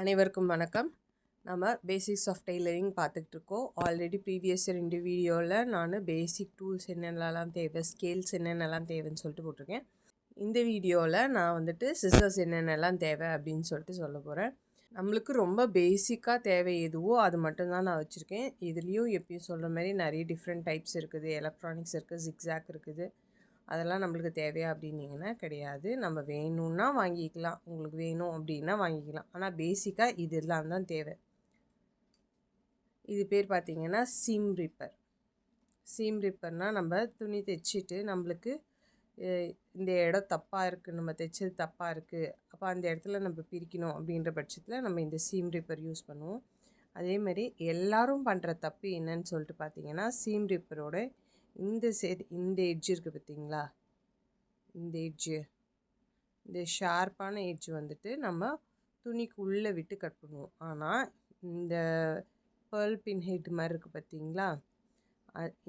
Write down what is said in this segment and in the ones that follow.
அனைவருக்கும் வணக்கம். நம்ம பேசிக்ஸ் ஆஃப் டெய்லரிங் பார்த்துட்ருக்கோம். ஆல்ரெடி ப்ரீவியஸ் ரெண்டு வீடியோவில் நான் பேசிக் டூல்ஸ் என்னென்னலாம் தேவை, ஸ்கேல்ஸ் என்னென்னலாம் தேவைன்னு சொல்லிட்டு போட்டிருக்கேன். இந்த வீடியோவில் நான் வந்துட்டு சிசர்ஸ் என்னென்னலாம் தேவை அப்படின்னு சொல்லிட்டு சொல்ல போகிறேன். நம்மளுக்கு ரொம்ப பேசிக்காக தேவை எதுவோ அது மட்டும்தான் நான் வச்சுருக்கேன். இதுலேயும் எப்பயும் சொல்கிற மாதிரி நிறைய டிஃப்ரெண்ட் டைப்ஸ் இருக்குது. எலக்ட்ரானிக்ஸ் இருக்குது, ஜிக்ஸாக் இருக்குது. அதெல்லாம் நம்மளுக்கு தேவையா அப்படின்னீங்கன்னா கிடையாது. நம்ம வேணும்னா வாங்கிக்கலாம், உங்களுக்கு வேணும் அப்படின்னா வாங்கிக்கலாம். ஆனால் பேசிக்காக இதெல்லாம் தான் தேவை. இது பேர் பார்த்திங்கன்னா சீம் ரிப்பர். சீம் ரிப்பர்னால் நம்ம துணி தைச்சிட்டு நம்மளுக்கு இந்த இடம் தப்பாக இருக்குது, நம்ம தைச்சது தப்பாக இருக்குது, அப்போ அந்த இடத்துல நம்ம பிரிக்கணும் அப்படின்ற பட்சத்தில் நம்ம இந்த சீம் ரிப்பர் யூஸ் பண்ணுவோம். அதேமாதிரி எல்லோரும் பண்ணுற தப்பு என்னன்னு சொல்லிட்டு பார்த்திங்கன்னா, சீம் ரிப்பரோட இந்த சைடு இந்த எட்ஜ் இருக்குது பார்த்திங்களா, இந்த எட்ஜு, இந்த ஷார்ப்பான எட்ஜ் வந்துட்டு நம்ம துணிக்கு உள்ளே விட்டு கட் பண்ணுவோம். ஆனால் இந்த பேர்ல் பின் ஹெட் மாதிரி இருக்குது பார்த்திங்களா,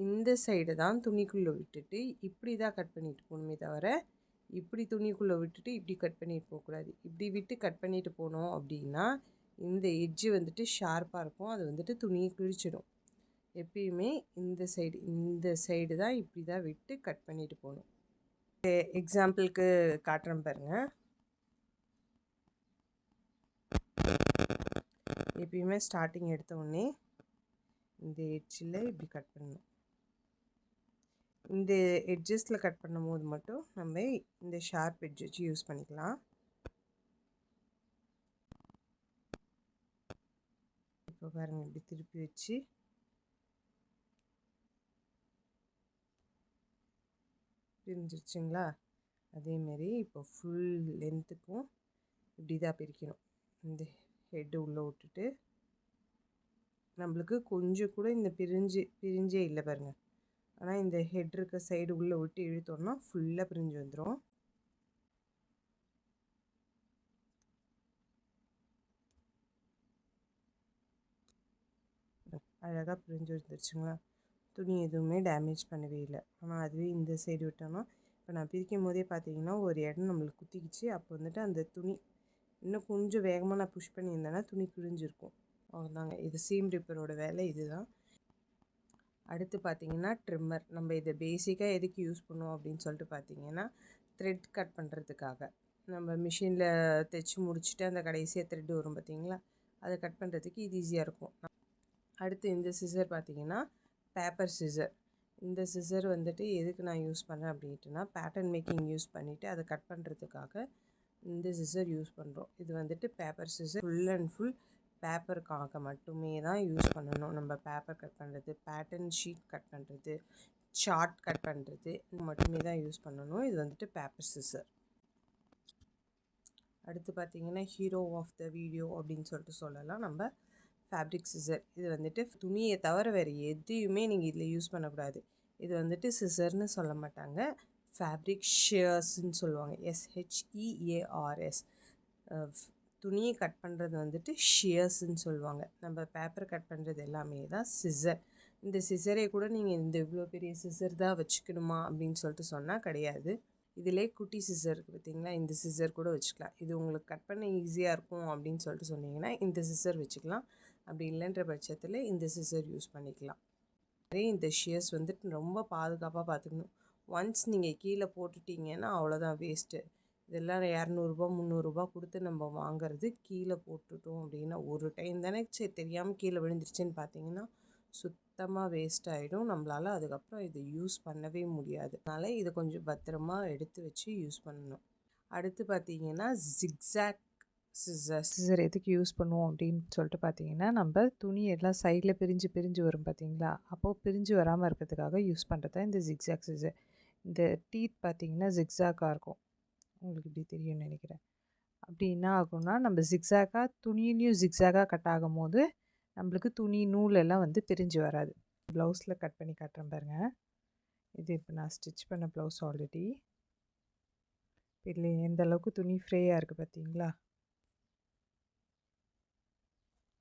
இந்த சைடு தான் துணிக்குள்ளே விட்டுட்டு இப்படி தான் கட் பண்ணிட்டு போகணுமே தவிர இப்படி துணிக்குள்ளே விட்டுட்டு இப்படி கட் பண்ணிட்டு போகக்கூடாது. இப்படி விட்டு கட் பண்ணிட்டு போனோம் அப்படின்னா இந்த எட்ஜு வந்துட்டு ஷார்ப்பாக இருக்கும், அது வந்துட்டு துணியை கிழிச்சிடும். எப்பயுமே இந்த சைடு தான் இப்படி தான் விட்டு கட் பண்ணிட்டு போகணும். எக்ஸாம்பிளுக்கு காட்டுறேன் பாருங்கள். எப்பயுமே ஸ்டார்டிங் எடுத்த உடனே இந்த எட்ஜில் இப்படி கட் பண்ணணும். இந்த எட்ஜஸில் கட் பண்ணும் போது மட்டும் நம்ம இந்த ஷார்ப் எட்ஜ் வச்சு யூஸ் பண்ணிக்கலாம். இப்போ பாருங்கள், இப்படி திருப்பி வச்சு பிரிஞ்சிருச்சுங்களா. அதேமாரி இப்போ ஃபுல் லென்த்துக்கும் இப்படி தான் பிரிக்கணும். இந்த ஹெட்டு உள்ளே விட்டுட்டு நம்மளுக்கு கொஞ்சம் கூட இந்த பிரிஞ்சே இல்லை பாருங்கள். ஆனால் இந்த ஹெட் இருக்க சைடு உள்ளே விட்டு இழுத்தோம்னா ஃபுல்லாக பிரிஞ்சு வந்துடும். அழகாக பிரிஞ்சு வந்துருச்சுங்களா. துணி எதுவுமே டேமேஜ் பண்ணவே இல்லை. ஆனால் அதுவே இந்த சைடு விட்டோன்னா இப்போ நான் பிரிக்கும் போதே பார்த்தீங்கன்னா ஒரு இடம் நம்மளுக்கு குத்திக்கிச்சு. அப்போ வந்துட்டு அந்த துணி இன்னும் கொஞ்சம் வேகமாக நான் புஷ் பண்ணியிருந்தேன்னா துணி பிரிஞ்சிருக்கும். அவ்வளோதாங்க. இது சீம் ரிப்பரோட வேலை இதுதான். அடுத்து பார்த்திங்கன்னா ட்ரிம்மர். நம்ம இதை பேசிக்காக எதுக்கு யூஸ் பண்ணுவோம் அப்படின்னு சொல்லிட்டு பார்த்திங்கன்னா, த்ரெட் கட் பண்ணுறதுக்காக. நம்ம மிஷினில் தைச்சி முடிச்சுட்டு அந்த கடைசியாக த்ரெட் வரும் பார்த்திங்களா, அதை கட் பண்ணுறதுக்கு இது ஈஸியாக இருக்கும். அடுத்து இந்த சிசர் பார்த்திங்கன்னா பேப்பர் சிசர். இந்த சிசர் வந்துட்டு எதுக்கு நான் யூஸ் பண்ணுறேன் அப்படின்ட்டுனா, பேட்டர்ன் மேக்கிங் யூஸ் பண்ணிவிட்டு அதை கட் பண்ணுறதுக்காக இந்த சிசர் யூஸ் பண்ணுறோம். இது வந்துட்டு paper scissor. Full and full பேப்பருக்காக மட்டுமே தான் யூஸ் பண்ணணும். நம்ம பேப்பர் கட் பண்ணுறது, பேட்டர்ன் ஷீட் கட் பண்ணுறது, சார்ட் கட் பண்ணுறது மட்டுமே தான் யூஸ் பண்ணணும். இது வந்துட்டு பேப்பர் சிசர். அடுத்து பார்த்திங்கன்னா ஹீரோ ஆஃப் த வீடியோ அப்படின்னு சொல்லிட்டு சொல்லலாம் நம்ம ஃபேப்ரிக் சிசர். இது வந்துட்டு துணியை தவிர வேறு எதையுமே நீங்கள் இதில் யூஸ் பண்ணக்கூடாது. இது வந்துட்டு சிசர்னு சொல்ல மாட்டாங்க, ஃபேப்ரிக் ஷியர்ஸ்ன்னு சொல்லுவாங்க. SHEARS. துணியை கட் பண்ணுறது வந்துட்டு ஷியர்ஸ்ன்னு சொல்லுவாங்க. நம்ம பேப்பர் கட் பண்ணுறது எல்லாமே தான் சிசர். இந்த சிசரை கூட நீங்கள் இந்த இவ்வளோ பெரிய சிசர் தான் வச்சுக்கணுமா அப்படின்னு சொல்லிட்டு சொன்னால் கிடையாது. இதிலே குட்டி சிசர் இருக்குது பார்த்திங்களா, இந்த சிசர் கூட வச்சுக்கலாம். இது உங்களுக்கு கட் பண்ண ஈஸியாக இருக்கும் அப்படின்னு சொல்லிட்டு சொன்னீங்கன்னா இந்த சிசர் வச்சுக்கலாம். அப்படி இல்லைன்ற பட்சத்தில் இந்த சிசர் யூஸ் பண்ணிக்கலாம். அதே இந்த ஷியர்ஸ் வந்துட்டு ரொம்ப பாதுகாப்பாக பார்த்துக்கணும். ஒன்ஸ் நீங்கள் கீழே போட்டுட்டிங்கன்னா அவ்வளோதான், வேஸ்ட்டு. இதெல்லாம் 200 300 கொடுத்து நம்ம வாங்குறது. கீழே போட்டுட்டோம் அப்படின்னா ஒரு டைம் தானே சரி தெரியாமல் கீழே விழுந்துருச்சுன்னு பார்த்தீங்கன்னா சுத்தமாக வேஸ்ட் ஆகிடும். நம்மளால் அதுக்கப்புறம் இதை யூஸ் பண்ணவே முடியாது. அதனால் இதை கொஞ்சம் பத்திரமா எடுத்து வச்சு யூஸ் பண்ணணும். அடுத்து பார்த்திங்கன்னா ஜிக்ஸாக் சிசர் எதுக்கு யூஸ் பண்ணுவோம் அப்படின்னு சொல்லிட்டு பார்த்தீங்கன்னா, நம்ம துணி எல்லாம் சைடில் பிரிஞ்சு வரும் பார்த்திங்களா, அப்போது பிரிஞ்சு வராமல் இருக்கிறதுக்காக யூஸ் பண்ணுறது தான் இந்த ஜிக்ஸாக் சிசர். இந்த டீத் பார்த்திங்கன்னா ஜிக்ஸாக்காக இருக்கும், உங்களுக்கு இப்படி தெரியும்னு நினைக்கிறேன். அப்படி என்ன ஆகும்னா, நம்ம ஜிக்ஸாக்காக துணியிலையும் ஜிக்ஸாக்காக கட் ஆகும் போது நம்மளுக்கு துணி நூலெல்லாம் வந்து பிரிஞ்சு வராது. ப்ளவுஸில் கட் பண்ணி காட்டுறேன் பாருங்கள். இது இப்போ நான் ஸ்டிச் பண்ண ப்ளவுஸ் ஆல்ரெடி. இதில் எந்த அளவுக்கு துணி ஃப்ரீயாக இருக்குது பார்த்தீங்களா.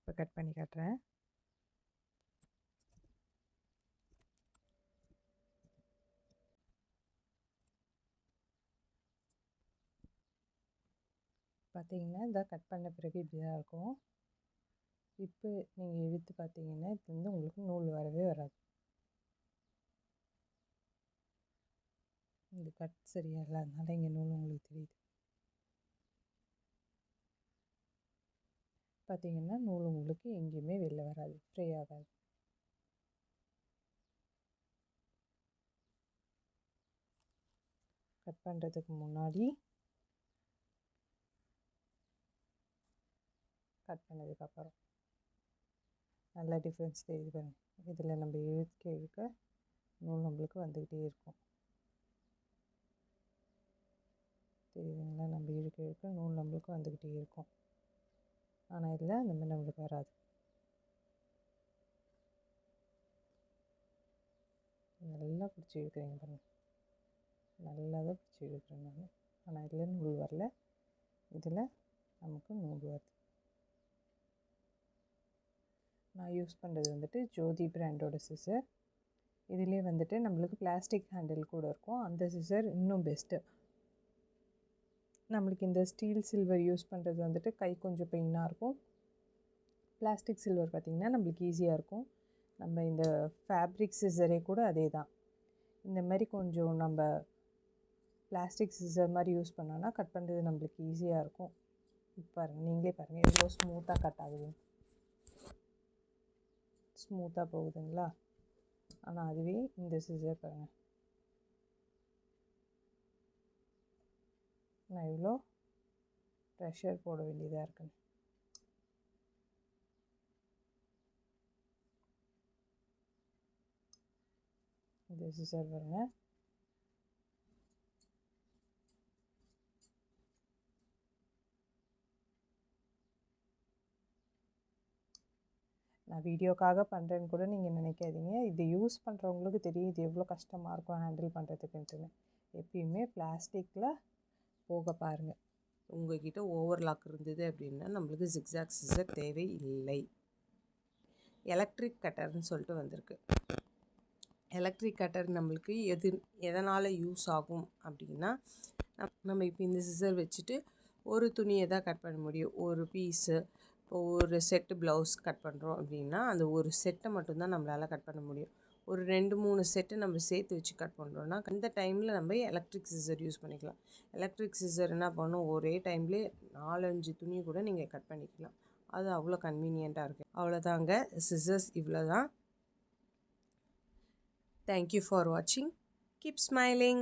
இப்போ கட் பண்ணி காட்டுறேன். பார்த்தீங்கன்னா இதை கட் பண்ண பிறகு இப்படி தான் இருக்கும். இப்போ நீங்கள் இழுத்து பார்த்தீங்கன்னா இதுலேருந்து உங்களுக்கு நூல் வரவே வராது. இந்த கட் சரியா இல்லை, அதனால இங்கே நூல் உங்களுக்கு தெரியுது. பார்த்தீங்கன்னா நூல் உங்களுக்கு எங்கேயுமே வெளில வராது, ஃப்ரீ ஆகாது. கட் பண்ணுறதுக்கு முன்னாடி கட் பண்ணதுக்கப்புறம் நல்லா டிஃப்ரென்ஸ் தெரியுது பாருங்கள். இதில் நம்ம இழுக்க நூல் நம்மளுக்கு வந்துக்கிட்டே இருக்கும். தெரியுதுங்களா? நம்ம இழுக்க நூல் நம்மளுக்கு வந்துக்கிட்டே இருக்கும். ஆனால் இதில் அந்த மாதிரி நம்மளுக்கு வராது. நல்லா பிடிச்சி இழுக்கிறீங்க பாருங்கள், நல்லா தான் பிடிச்சி இழுக்கிறேன் நான். ஆனால் இதில் நூல் வரல, இதில் நமக்கு நூல் வருது. நான் யூஸ் பண்ணுறது வந்துட்டு ஜோதி பிராண்டோட சிசர். இதிலே வந்துட்டு நம்மளுக்கு பிளாஸ்டிக் ஹேண்டில் கூட இருக்கும். அந்த சிசர் இன்னும் பெஸ்ட்டு. நம்மளுக்கு இந்த ஸ்டீல் சில்வர் யூஸ் பண்ணுறது வந்துட்டு கை கொஞ்சம் பெயினாக இருக்கும். பிளாஸ்டிக் சில்வர் பார்த்திங்கன்னா நம்மளுக்கு ஈஸியாக இருக்கும். நம்ம இந்த ஃபேப்ரிக் சிசரே கூட அதே தான். இந்த மாதிரி கொஞ்சம் நம்ம பிளாஸ்டிக் சிசர் மாதிரி யூஸ் பண்ணோன்னா கட் பண்ணுறது நம்மளுக்கு ஈஸியாக இருக்கும். பாருங்கள், நீங்களே பாருங்கள் எவ்வளோ ஸ்மூத்தாக கட் ஆகுது, ஸ்மூத்தாக போகுதுங்களா? ஆனால் அதுவே இந்த சிசர் பாருங்கள், நான் இவ்வளோ ப்ரெஷர் போட வேண்டியதாக இருக்குங்க. இந்த சிசர் பாருங்கள், நான் வீடியோக்காக பண்ணுறேன்னு கூட நீங்கள் நினைக்காதீங்க. இது யூஸ் பண்ணுறவங்களுக்கு தெரியும் இது எவ்வளோ கஷ்டமாக இருக்கும் ஹேண்டில் பண்ணுறதுக்குன்ட்டுன்னு. எப்பயுமே பிளாஸ்டிக்கில் போக பாருங்கள். உங்கள்கிட்ட ஓவர்லாக் இருந்தது அப்படின்னா நம்மளுக்கு ஜிக்ஸாக் சிசர் தேவை இல்லை. எலக்ட்ரிக் கட்டர்னு சொல்லிட்டு வந்திருக்கு. எலக்ட்ரிக் கட்டர் நம்மளுக்கு எதனால் யூஸ் ஆகும் அப்படின்னா, நம்ம இப்போ இந்த சிசர் வச்சுட்டு ஒரு துணியை தான் கட் பண்ண முடியும். ஒரு பீஸு, இப்போ ஒரு செட்டு ப்ளவுஸ் கட் பண்ணுறோம் அப்படின்னா அந்த ஒரு செட்டை மட்டும்தான் நம்மளால் கட் பண்ண முடியும். ஒரு 2-3 செட்டு நம்ம சேர்த்து வச்சு கட் பண்ணுறோன்னா அந்த டைமில் நம்ம எலக்ட்ரிக் சிசர் யூஸ் பண்ணிக்கலாம். எலக்ட்ரிக் சிசர் என்ன பண்ணும், ஒரே டைம்லேயே 4-5 துணி கூட நீங்கள் கட் பண்ணிக்கலாம். அது அவ்வளோ கன்வீனியண்ட்டாக இருக்குது. அவ்வளோதாங்க, சிசர்ஸ் இவ்வளோ தான். Thank you for watching. Keep smiling.